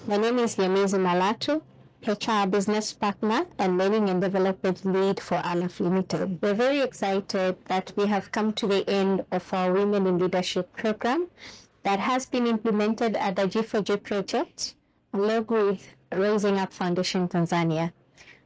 My name is Yamizu Malatu, HR Business Partner and Learning and Development Lead for ALAF Limited. We're very excited that we have come to the end of our Women in Leadership program that has been implemented at the G4G project along with Raising Up Foundation Tanzania.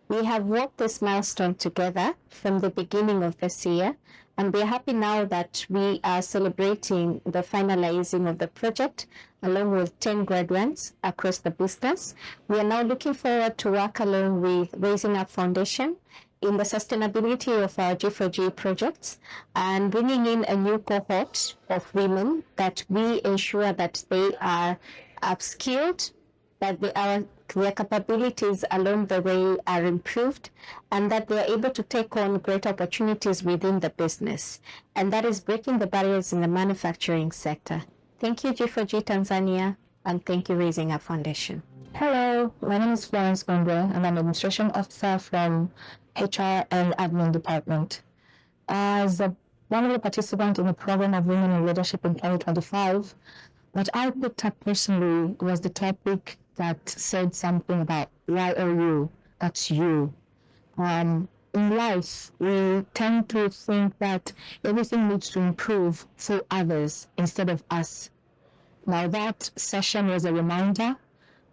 We have worked this milestone together from the beginning of this year, and we're happy now that we are celebrating the finalizing of the project along with 10 graduates across the business. We are now looking forward to work along with Raising Up Foundation in the sustainability of our G4G projects and bringing in a new cohort of women that we ensure that they are upskilled, that their capabilities along the way are improved, and that they are able to take on great opportunities within the business. And that is breaking the barriers in the manufacturing sector. Thank you, G4G Tanzania, and thank you, Raising Up Foundation. Hello, my name is Florence Gondwe, and I'm Administration Officer from HR and Admin Department. As one of the participants in the program of Women in Leadership in 2025, what I picked up personally was the topic that said something about why are you? That's you. In life, we tend to think that everything needs to improve for others instead of us. Now that session was a reminder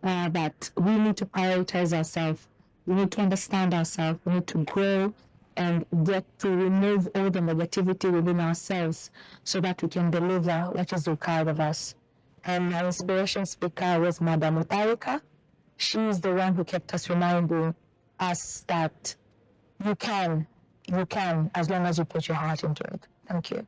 that we need to prioritize ourselves. We need to understand ourselves. We need to grow and get to remove all the negativity within ourselves so that we can deliver what is required of us. And my inspiration speaker was Madam Utarika. She is the one who kept us reminding us that you can, as long as you put your heart into it. Thank you.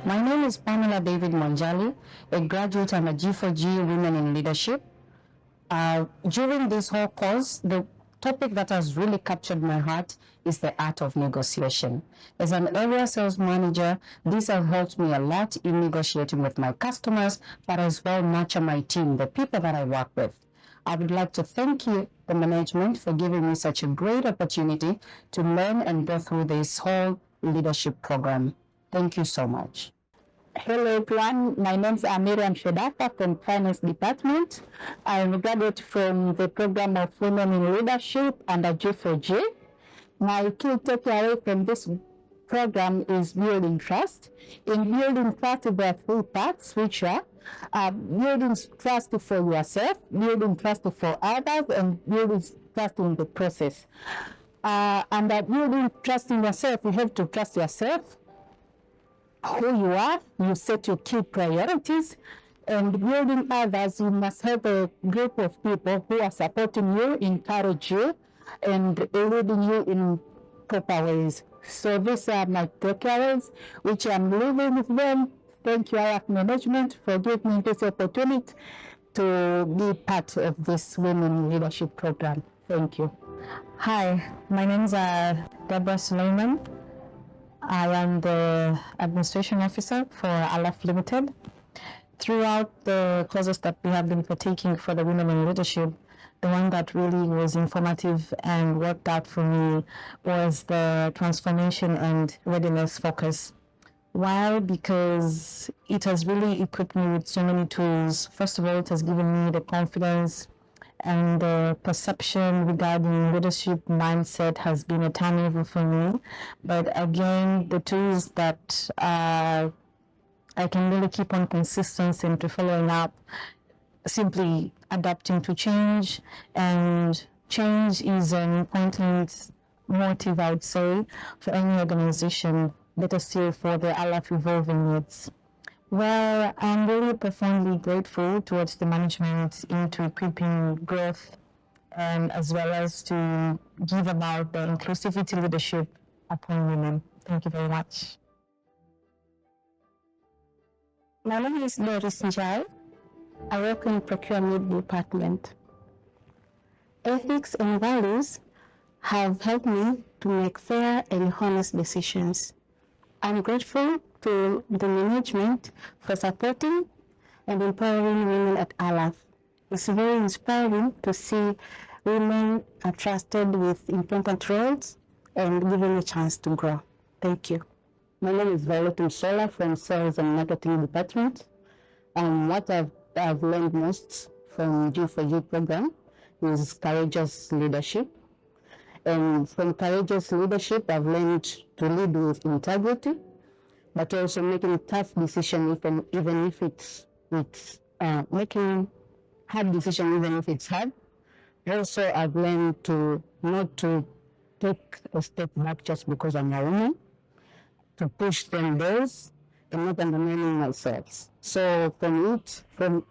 My name is Pamela David Monjali, a graduate and a G4G Women in Leadership. During this whole course, the topic that has really captured my heart is the art of negotiation. As an area sales manager, this has helped me a lot in negotiating with my customers, but as well nurture my team, the people that I work with. I would like to thank you, the management, for giving me such a great opportunity to learn and go through this whole leadership program. Thank you so much. Hello everyone, my name is Miriam Shedaka from Finance Department. I'm a graduate from the program of Women in Leadership under G4G. My key takeaway from this program is building trust. In building trust, there are three parts, which are building trust for yourself, building trust for others, and building trust in the process. And building trust in yourself, you have to trust yourself, who you are, you set your key priorities, and building others, you must have a group of people who are supporting you, encourage you, and leading you in proper ways. So these are my takeaways, which I'm leaving with them. Thank you, ALAF management, for giving me this opportunity to be part of this Women Leadership program. Thank you. Hi, my name is Deborah Suleiman. I am the Administration Officer for ALAF Limited. Throughout the courses that we have been partaking for the Women in Leadership, the one that really was informative and worked out for me was the transformation and readiness focus. Why? Because it has really equipped me with so many tools. First of all, it has given me the confidence, and the perception regarding leadership mindset has been a turnover for me. But again, the tools that I can really keep on consistency into following up, simply adapting to change, and change is an important motive, I would say, for any organization, better still for the ALAF evolving needs. Well, I'm really profoundly grateful towards the management into equipping growth and as well as to give about the inclusivity leadership upon women. Thank you very much. My name is Doris Njai. I work in procurement department. Ethics and values have helped me to make fair and honest decisions. I'm grateful to the management for supporting and empowering women at ALAF. It's very inspiring to see women are trusted with important roles and given a chance to grow. Thank you. My name is Violet Msola from Sales and Marketing Department. What I've learned most from G4G program is courageous leadership. And from courageous leadership, I've learned to lead with integrity, but also making tough decisions, even if it's making hard decisions, even if it's hard. Also, I've learned to not to take a step back just because I'm a woman, to push them those and not undermining myself. So from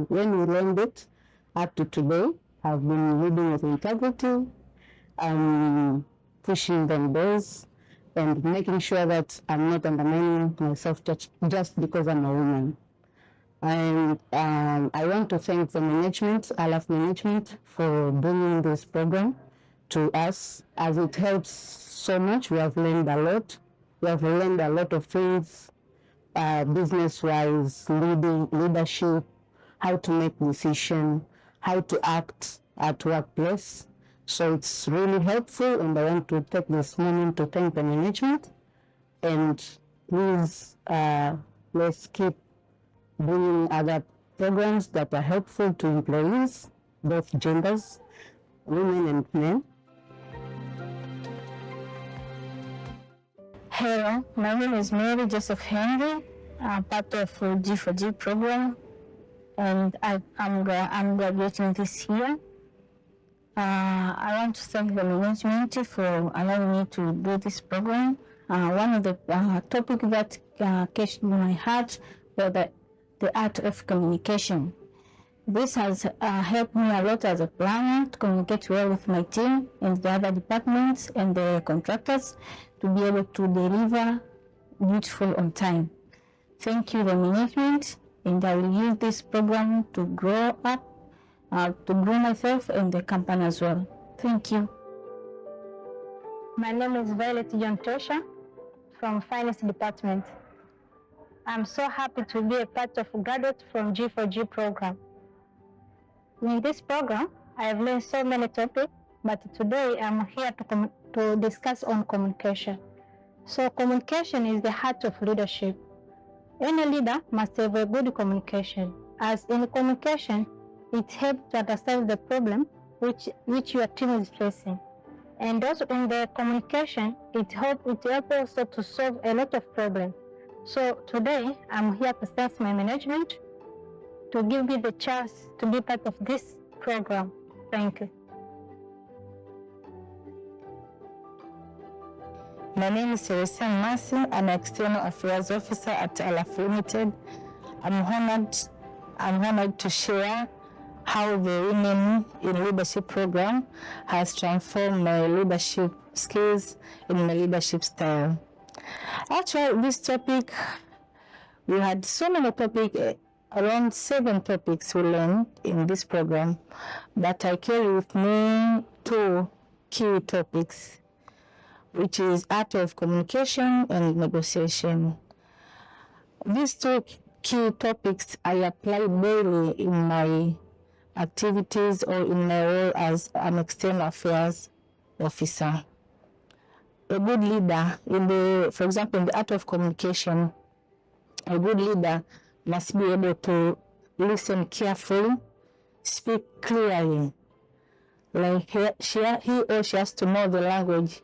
when we learned it up to today, I've been leading with integrity, pushing them those, and making sure that I'm not undermining myself just because I'm a woman. And I want to thank the management, ALAF management, for bringing this program to us, as it helps so much. We have learned a lot. We have learned a lot of things, business-wise, leadership, how to make decisions, how to act at workplace. So it's really helpful, and I want to take this moment to thank the management. And please, let's keep bringing other programs that are helpful to employees, both genders, women and men. Hello, my name is Mary Joseph Henry. I'm part of G4G program, and I'm graduating this year. I want to thank the management for allowing me to do this program. One of the topics that catched my heart was the art of communication. This has helped me a lot as a planner to communicate well with my team and the other departments and the contractors to be able to deliver beautiful on time. Thank you, the management, and I will use this program to grow up, to grow myself and the company as well. Thank you. My name is Violet John Tosha from Finance Department. I'm so happy to be a part of graduate from G4G program. In this program, I have learned so many topics, but today I'm here to discuss on communication. So communication is the heart of leadership. Any leader must have a good communication, as in communication, it helps to understand the problem which your team is facing. And also in the communication, it helps also to solve a lot of problems. So today, I'm here to thank my management to give me the chance to be part of this program. Thank you. My name is Teresa Masi, an External Affairs Officer at ALAF Limited. I'm honored to share how the Women in Leadership program has transformed my leadership skills and my leadership style. Actually, this topic, we had so many topics, around 7 topics we learned in this program, but I carry with me 2 key topics, which is art of communication and negotiation. These 2 key topics I apply daily in my activities or in my role as an external affairs officer. A good leader, for example, in the art of communication, a good leader must be able to listen carefully, speak clearly. Like he or she has to know the language,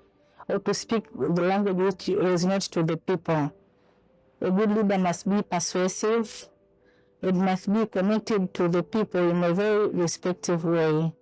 or to speak the language which resonates to the people. A good leader must be persuasive. It must be connected to the people in a very respectful way.